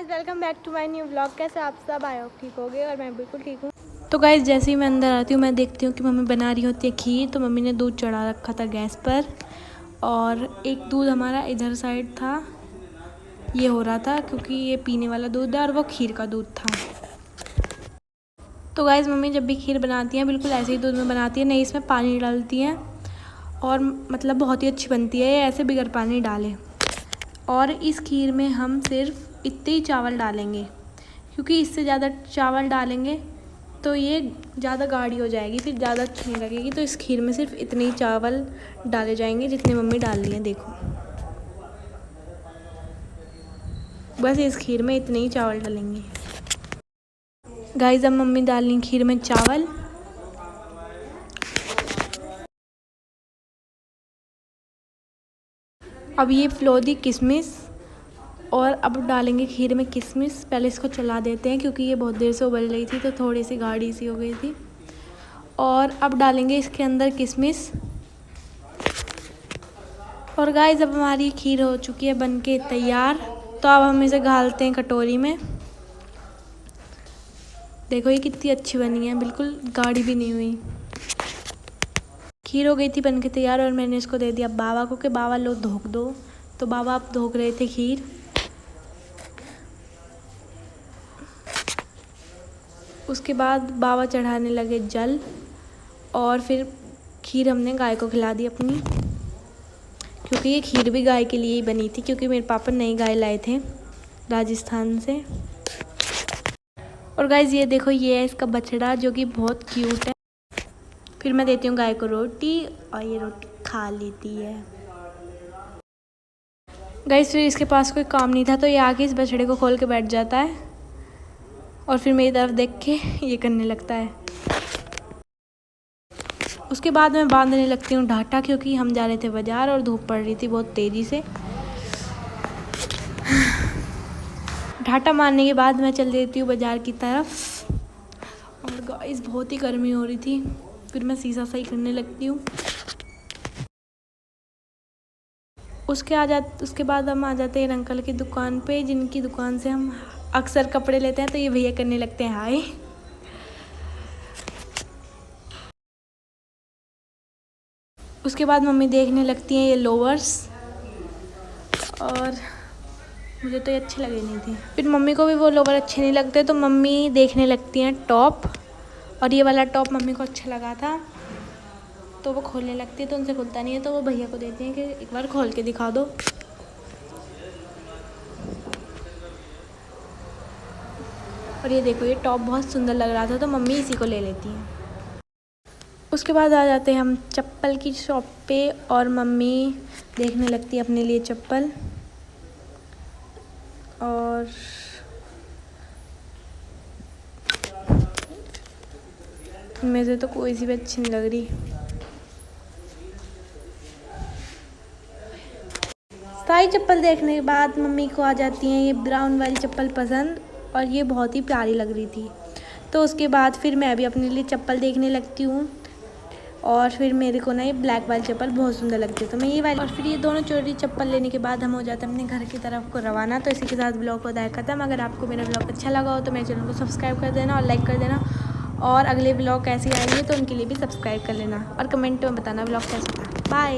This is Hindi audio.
Welcome back to my new vlog. कैसे आप सब आए हो? ठीक हो गए? और मैं बिल्कुल ठीक हूँ। तो गाइस जैसे ही मैं अंदर आती हूँ मैं देखती हूँ कि मम्मी बना रही होती है खीर। तो मम्मी ने दूध चढ़ा रखा था गैस पर और एक दूध हमारा इधर साइड था, ये हो रहा था क्योंकि ये पीने वाला दूध है और वो खीर का दूध था। तो गाइस मम्मी जब भी खीर बनाती हैं बिल्कुल ऐसे ही दूध में बनाती है, नहीं इसमें पानी डालती हैं और मतलब बहुत ही अच्छी बनती है ये ऐसे बगैर पानी डाले। और इस खीर में हम सिर्फ इतने ही चावल डालेंगे क्योंकि इससे ज़्यादा चावल डालेंगे तो ये ज़्यादा गाढ़ी हो जाएगी, फिर ज़्यादा अच्छी नहीं लगेगी। तो इस खीर में सिर्फ इतने ही चावल डाले जाएंगे जितने मम्मी डाल रही हैं। देखो बस इस खीर में इतने ही चावल डालेंगे। गाइस अब मम्मी डाल रही खीर में चावल। अब ये फ्लोदी किशमिश और अब डालेंगे खीर में किशमिश। पहले इसको चला देते हैं क्योंकि ये बहुत देर से उबल रही थी तो थोड़ी सी गाढ़ी सी हो गई थी। और अब डालेंगे इसके अंदर किशमिश। और गाइस अब हमारी खीर हो चुकी है बनके तैयार। तो अब हम इसे घालते हैं कटोरी में। देखो ये कितनी अच्छी बनी है, बिल्कुल गाढ़ी भी नहीं हुई। खीर हो गई थी बनके तैयार और मैंने इसको दे दिया बाबा को कि बाबा लो धोक दो। तो बाबा अब धोक रहे थे खीर। उसके बाद बाबा चढ़ाने लगे जल और फिर खीर हमने गाय को खिला दी अपनी, क्योंकि ये खीर भी गाय के लिए ही बनी थी क्योंकि मेरे पापा नई गाय लाए थे राजस्थान से। और गाइस ये देखो ये है इसका बछड़ा जो कि बहुत क्यूट है। फिर मैं देती हूँ गाय को रोटी और ये रोटी खा लेती है। गाइस फिर इसके पास कोई काम नहीं था तो ये आके इस बछड़े को खोल के बैठ जाता है और फिर मेरी तरफ देख के ये करने लगता है। उसके बाद मैं बांधने लगती हूँ ढाटा क्योंकि हम जा रहे थे बाज़ार और धूप पड़ रही थी बहुत तेज़ी से। ढाटा मारने के बाद मैं चल देती हूँ बाज़ार की तरफ। और गाइस बहुत ही गर्मी हो रही थी, फिर मैं शीशा सही करने लगती हूँ। उसके बाद हम आ जाते हैं अंकल की दुकान पे, जिनकी दुकान से हम अक्सर कपड़े लेते हैं। तो ये भैया करने लगते हैं हाय। उसके बाद मम्मी देखने लगती हैं ये लोवर्स और मुझे तो ये अच्छे लगे नहीं थे। फिर मम्मी को भी वो लोवर अच्छे नहीं लगते तो मम्मी देखने लगती हैं टॉप। और ये वाला टॉप मम्मी को अच्छा लगा था तो वो खोलने लगती है, तो उनसे खुलता नहीं है तो वो भैया को देती हैं कि एक बार खोल के दिखा दो। और ये देखो ये टॉप बहुत सुंदर लग रहा था तो मम्मी इसी को ले लेती हैं। उसके बाद आ जाते हैं हम चप्पल की शॉप पे और मम्मी देखने लगती है अपने लिए चप्पल। और इनमें से तो कोई सी भी अच्छी नहीं लग रही। सारी चप्पल देखने के बाद मम्मी को आ जाती हैं ये ब्राउन वाली चप्पल पसंद और ये बहुत ही प्यारी लग रही थी। तो उसके बाद फिर मैं भी अपने लिए चप्पल देखने लगती हूँ और फिर मेरे को ना ये ब्लैक वाली चप्पल बहुत सुंदर लगती है तो मैं ये वाली। और फिर ये दोनों चोरी चप्पल लेने के बाद हम हो जाते हैं अपने घर की तरफ को रवाना। तो इसी के साथ ब्लॉग को दायर खत्म। अगर आपको मेरा ब्लॉग अच्छा लगा हो तो मेरे चैनल को सब्सक्राइब कर देना और लाइक कर देना। और अगले ब्लॉग कैसे आएंगे तो उनके लिए भी सब्सक्राइब कर लेना और कमेंट में बताना ब्लॉग कैसा था। बाय।